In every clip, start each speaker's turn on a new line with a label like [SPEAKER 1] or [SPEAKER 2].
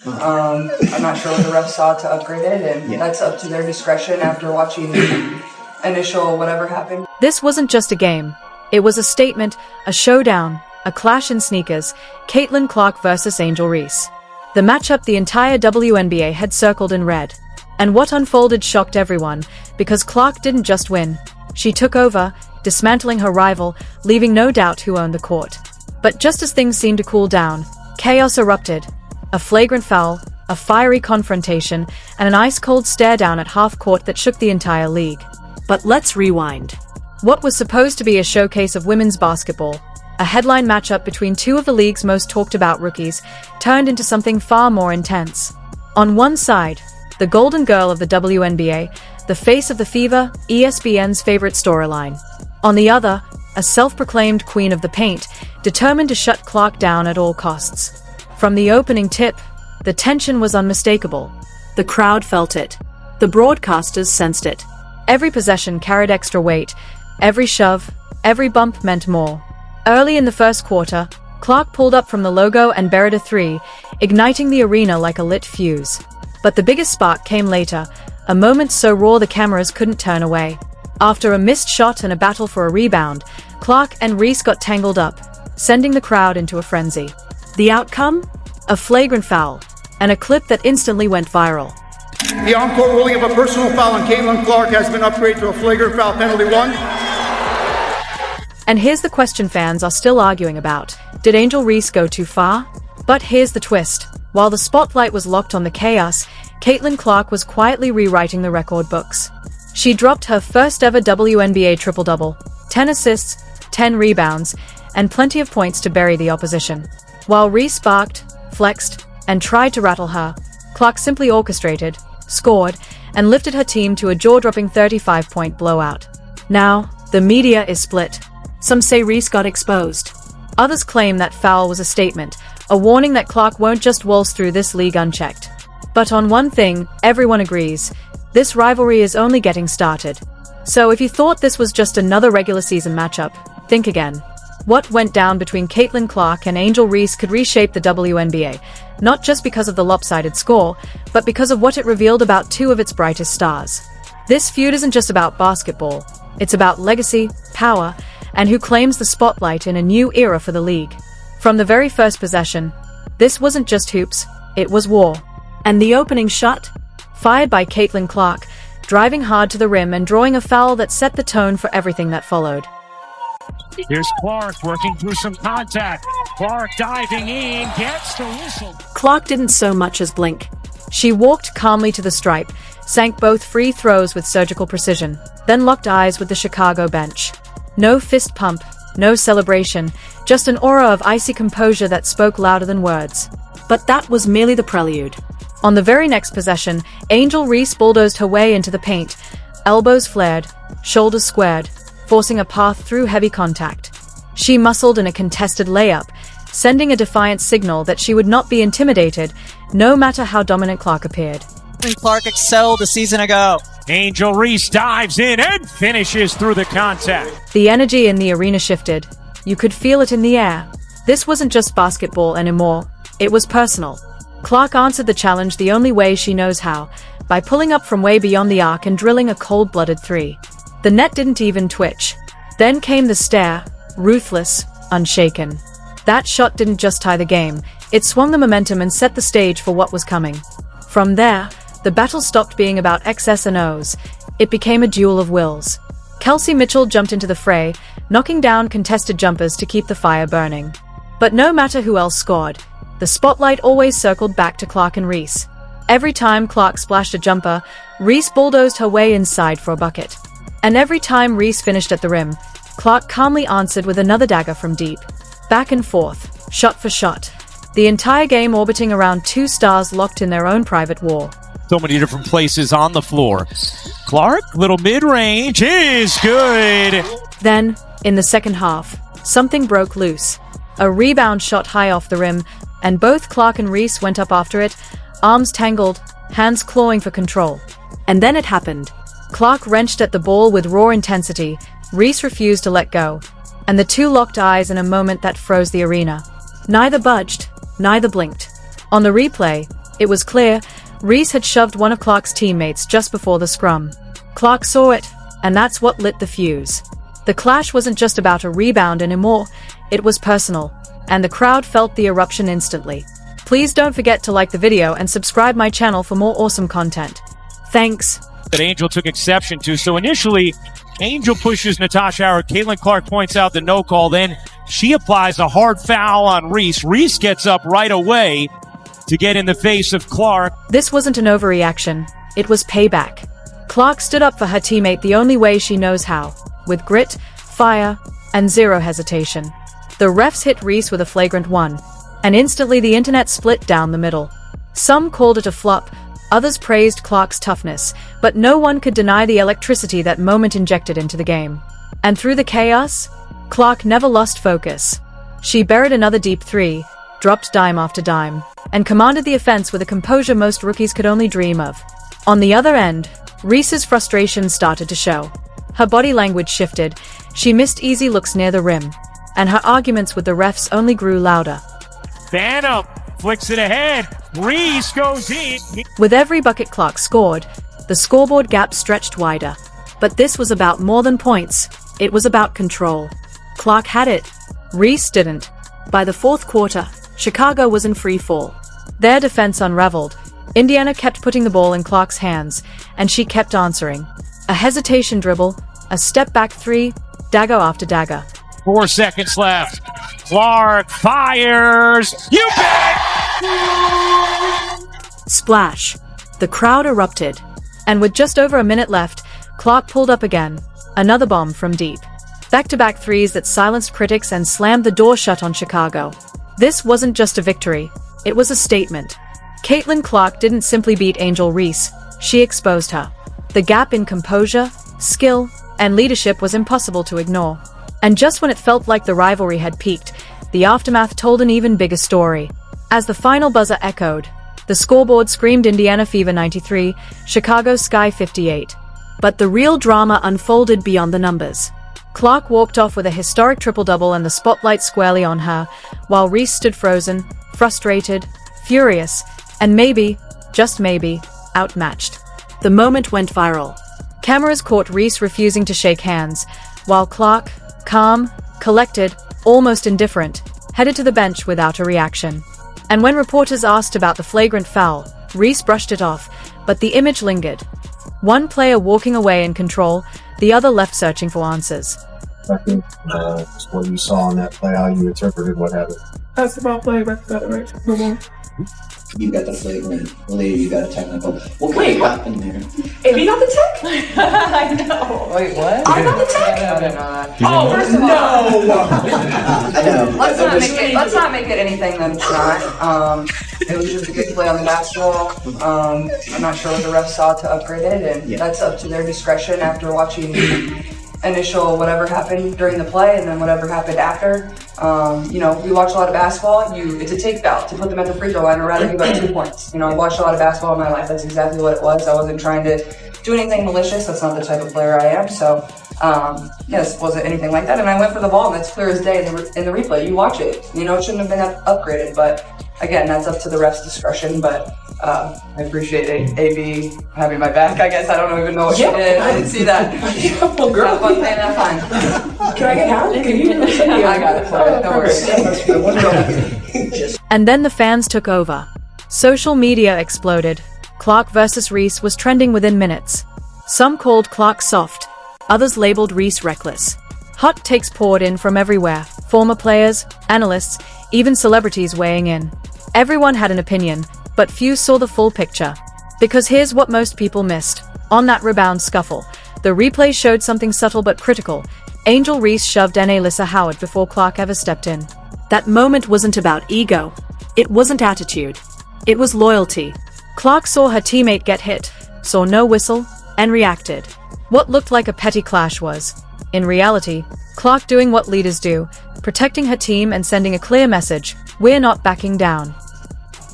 [SPEAKER 1] I'm not sure what the refs saw to upgrade it, and that's up to their discretion after watching the initial whatever happened.
[SPEAKER 2] This wasn't just a game. It was a statement, a showdown, a clash in sneakers, Caitlin Clark versus Angel Reese. The matchup the entire WNBA had circled in red. And what unfolded shocked everyone, because Clark didn't just win. She took over, dismantling her rival, leaving no doubt who owned the court. But just as things seemed to cool down, chaos erupted. A flagrant foul, a fiery confrontation, and an ice-cold stare-down at half-court that shook the entire league. But let's rewind. What was supposed to be a showcase of women's basketball, a headline matchup between two of the league's most talked-about rookies, turned into something far more intense. On one side, the golden girl of the WNBA, the face of the Fever, ESPN's favorite storyline. On the other, a self-proclaimed queen of the paint, determined to shut Clark down at all costs. From the opening tip, the tension was unmistakable. The crowd felt it. The broadcasters sensed it. Every possession carried extra weight. Every shove, every bump meant more. Early in the first quarter, Clark pulled up from the logo and buried a three, igniting the arena like a lit fuse. But the biggest spark came later, a moment so raw the cameras couldn't turn away. After a missed shot and a battle for a rebound, Clark and Reese got tangled up, sending the crowd into a frenzy. The outcome? A flagrant foul, and a clip that instantly went viral.
[SPEAKER 3] The on-court ruling of a personal foul on Caitlin Clark has been upgraded to a flagrant foul penalty 1.
[SPEAKER 2] And here's the question fans are still arguing about. Did Angel Reese go too far? But here's the twist. While the spotlight was locked on the chaos, Caitlin Clark was quietly rewriting the record books. She dropped her first ever WNBA triple-double, 10 assists, 10 rebounds, and plenty of points to bury the opposition. While Reese sparked, flexed, and tried to rattle her, Clark simply orchestrated, scored, and lifted her team to a jaw-dropping 35-point blowout. Now, the media is split. Some say Reese got exposed. Others claim that foul was a statement, a warning that Clark won't just waltz through this league unchecked. But on one thing, everyone agrees. This rivalry is only getting started. So if you thought this was just another regular season matchup, think again. What went down between Caitlin Clark and Angel Reese could reshape the WNBA, not just because of the lopsided score, but because of what it revealed about two of its brightest stars. This feud isn't just about basketball. It's about legacy, power, and who claims the spotlight in a new era for the league. From the very first possession, this wasn't just hoops, it was war. And the opening shot? Fired by Caitlin Clark, driving hard to the rim and drawing a foul that set the tone for everything that followed.
[SPEAKER 4] Here's Clark working through some contact. Clark diving in, gets the whistle.
[SPEAKER 2] Clark didn't so much as blink. She walked calmly to the stripe, sank both free throws with surgical precision, then locked eyes with the Chicago bench. No fist pump, no celebration, just an aura of icy composure that spoke louder than words. But that was merely the prelude. On the very next possession, Angel Reese bulldozed her way into the paint, elbows flared, shoulders squared, forcing a path through heavy contact. She muscled in a contested layup, sending a defiant signal that she would not be intimidated, no matter how dominant Clark appeared.
[SPEAKER 5] Clark excelled a season ago.
[SPEAKER 4] Angel Reese dives in and finishes through the contact.
[SPEAKER 2] The energy in the arena shifted. You could feel it in the air. This wasn't just basketball anymore. It was personal. Clark answered the challenge the only way she knows how, by pulling up from way beyond the arc and drilling a cold-blooded three. The net didn't even twitch. Then came the stare, ruthless, unshaken. That shot didn't just tie the game, it swung the momentum and set the stage for what was coming. From there, the battle stopped being about X's and O's. It became a duel of wills. Kelsey Mitchell jumped into the fray, knocking down contested jumpers to keep the fire burning. But no matter who else scored, the spotlight always circled back to Clark and Reese. Every time Clark splashed a jumper, Reese bulldozed her way inside for a bucket. And every time Reese finished at the rim, Clark calmly answered with another dagger from deep. Back and forth, shot for shot. The entire game orbiting around two stars locked in their own private war.
[SPEAKER 4] So many different places on the floor. Clark, little mid-range, is good.
[SPEAKER 2] Then, in the second half, something broke loose. A rebound shot high off the rim, and both Clark and Reese went up after it, arms tangled, hands clawing for control. And then it happened. Clark wrenched at the ball with raw intensity, Reese refused to let go, and the two locked eyes in a moment that froze the arena. Neither budged, neither blinked. On the replay, It was clear, Reese had shoved one of Clark's teammates just before the scrum. Clark saw it, and that's what lit the fuse. The clash wasn't just about a rebound anymore, it was personal, and the crowd felt the eruption instantly. Please don't forget to like the video and subscribe my channel for more awesome content. Thanks.
[SPEAKER 4] That Angel took exception to. So initially, Angel pushes Natasha Howard. Caitlin Clark points out the no call. Then she applies a hard foul on Reese. Reese gets up right away to get in the face of Clark.
[SPEAKER 2] This wasn't an overreaction. It was payback. Clark stood up for her teammate the only way she knows how, with grit, fire, and zero hesitation. The refs hit Reese with a flagrant one, and instantly the internet split down the middle. Some called it a flop, others praised Clark's toughness, but no one could deny the electricity that moment injected into the game. And through the chaos, Clark never lost focus. She buried another deep three, dropped dime after dime, and commanded the offense with a composure most rookies could only dream of. On the other end, Reese's frustration started to show. Her body language shifted, she missed easy looks near the rim, and her arguments with the refs only grew louder.
[SPEAKER 4] Phantom flicks it ahead. Reese goes in.
[SPEAKER 2] With every bucket Clark scored, the scoreboard gap stretched wider. But this was about more than points, it was about control. Clark had it, Reese didn't. By the fourth quarter, Chicago was in free fall. Their defense unraveled. Indiana kept putting the ball in Clark's hands, and she kept answering. A hesitation dribble, a step-back three, dagger after dagger.
[SPEAKER 4] 4 seconds left. Clark fires. You bet!
[SPEAKER 2] Splash. The crowd erupted. And with just over a minute left, Clark pulled up again. Another bomb from deep. Back-to-back threes that silenced critics and slammed the door shut on Chicago. This wasn't just a victory. It was a statement. Caitlin Clark didn't simply beat Angel Reese. She exposed her. The gap in composure, skill, and leadership was impossible to ignore. And just when it felt like the rivalry had peaked, the aftermath told an even bigger story. As the final buzzer echoed, the scoreboard screamed Indiana Fever 93, Chicago Sky 58. But the real drama unfolded beyond the numbers. Clark walked off with a historic triple-double and the spotlight squarely on her, while Reese stood frozen, frustrated, furious, and maybe, just maybe, outmatched. The moment went viral. Cameras caught Reese refusing to shake hands, while Clark, calm, collected, almost indifferent, headed to the bench without a reaction. And when reporters asked about the flagrant foul, Reese brushed it off, but the image lingered. One player walking away in control, the other left searching for answers.
[SPEAKER 6] I think what you saw in that play, how you interpreted what happened.
[SPEAKER 7] Basketball play, right? Move on.
[SPEAKER 8] You got the flagrant, later you got a technical. What could have happened there?
[SPEAKER 7] If you got the tech? I know.
[SPEAKER 1] Wait, what?
[SPEAKER 7] I got the tech?
[SPEAKER 1] I didn't know that.
[SPEAKER 7] Oh, first of all.
[SPEAKER 8] I know.
[SPEAKER 1] Let's not make it anything that it's not. It was just a good play on the basketball. I'm not sure what the refs saw to upgrade it, and that's up to their discretion after watching the initial whatever happened during the play and then whatever happened after. We watch a lot of basketball. It's a take foul to put them at the free throw line or rather give up 2 points. I've watched a lot of basketball in my life. That's exactly what it was. I wasn't trying to do anything malicious. That's not the type of player I am. So, this wasn't anything like that. And I went for the ball, and that's clear as day in the replay. You watch it. It shouldn't have been upgraded, but again, that's up to the ref's discretion. But I appreciate AB having my back. I guess I don't even know what she did. I didn't see that.
[SPEAKER 7] Well, girl,
[SPEAKER 1] Have fun playing that fine.
[SPEAKER 7] can I get out? Can you?
[SPEAKER 1] I got it. Sorry, no worries.
[SPEAKER 2] And then the fans took over. Social media exploded. Clark versus Reese was trending within minutes. Some called Clark soft, others labeled Reese reckless. Hot takes poured in from everywhere, former players, analysts, even celebrities weighing in. Everyone had an opinion, but few saw the full picture. Because here's what most people missed. On that rebound scuffle, the replay showed something subtle but critical. Angel Reese shoved Natasha Howard before Clark ever stepped in. That moment wasn't about ego. It wasn't attitude. It was loyalty. Clark saw her teammate get hit, saw no whistle, and reacted. What looked like a petty clash was, in reality, Clark doing what leaders do, protecting her team and sending a clear message: we're not backing down.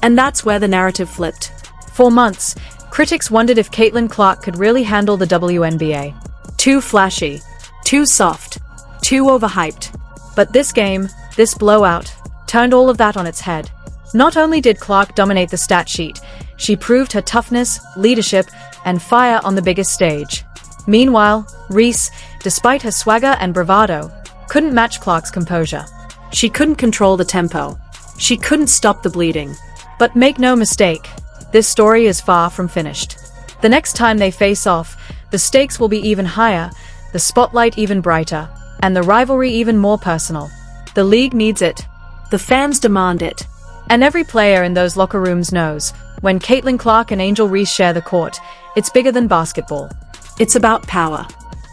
[SPEAKER 2] And that's where the narrative flipped. For months, critics wondered if Caitlin Clark could really handle the WNBA. Too flashy, too soft, too overhyped. But this game, this blowout, turned all of that on its head. Not only did Clark dominate the stat sheet, she proved her toughness, leadership, and fire on the biggest stage. Meanwhile, Reese, despite her swagger and bravado, couldn't match Clark's composure. She couldn't control the tempo. She couldn't stop the bleeding. But make no mistake, this story is far from finished. The next time they face off, the stakes will be even higher, the spotlight even brighter, and the rivalry even more personal. The league needs it. The fans demand it. And every player in those locker rooms knows, when Caitlin Clark and Angel Reese share the court, it's bigger than basketball. It's about power.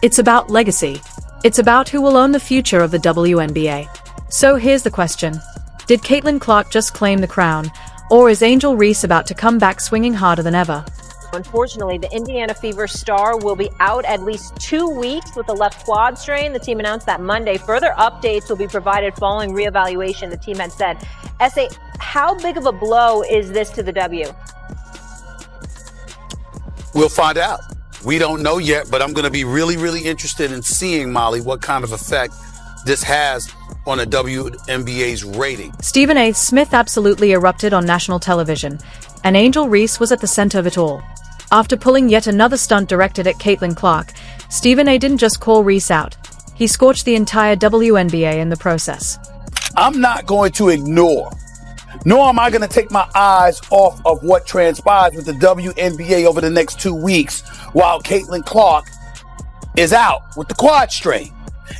[SPEAKER 2] It's about legacy. It's about who will own the future of the WNBA. So here's the question. Did Caitlin Clark just claim the crown, or is Angel Reese about to come back swinging harder than ever?
[SPEAKER 9] Unfortunately, the Indiana Fever star will be out at least 2 weeks with a left quad strain. The team announced that Monday. Further updates will be provided following reevaluation, the team had said. S.A., how big of a blow is this to the W?
[SPEAKER 10] We'll find out. We don't know yet, but I'm going to be really, really interested in seeing, Molly, what kind of effect this has on the WNBA's rating.
[SPEAKER 2] Stephen A. Smith absolutely erupted on national television, and Angel Reese was at the center of it all. After pulling yet another stunt directed at Caitlin Clark, Stephen A. didn't just call Reese out. He scorched the entire WNBA in the process.
[SPEAKER 10] I'm not going to ignore, nor am I going to take my eyes off of what transpires with the WNBA over the next 2 weeks while Caitlin Clark is out with the quad strain.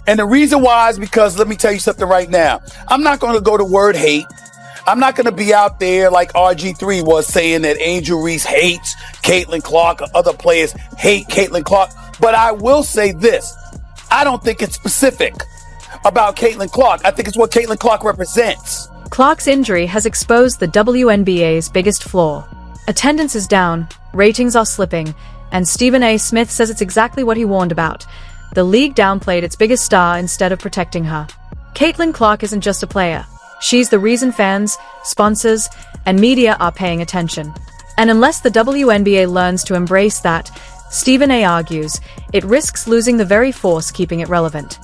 [SPEAKER 10] And the reason why is because, let me tell you something right now. I'm not going to go to word hate. I'm not going to be out there like RG3 was saying that Angel Reese hates Caitlin Clark or other players hate Caitlin Clark. But I will say this. I don't think it's specific about Caitlin Clark. I think it's what Caitlin Clark represents.
[SPEAKER 2] Clark's injury has exposed the WNBA's biggest flaw. Attendance is down, ratings are slipping, and Stephen A. Smith says it's exactly what he warned about. The league downplayed its biggest star instead of protecting her. Caitlin Clark isn't just a player. She's the reason fans, sponsors, and media are paying attention. And unless the WNBA learns to embrace that, Stephen A. argues, it risks losing the very force keeping it relevant.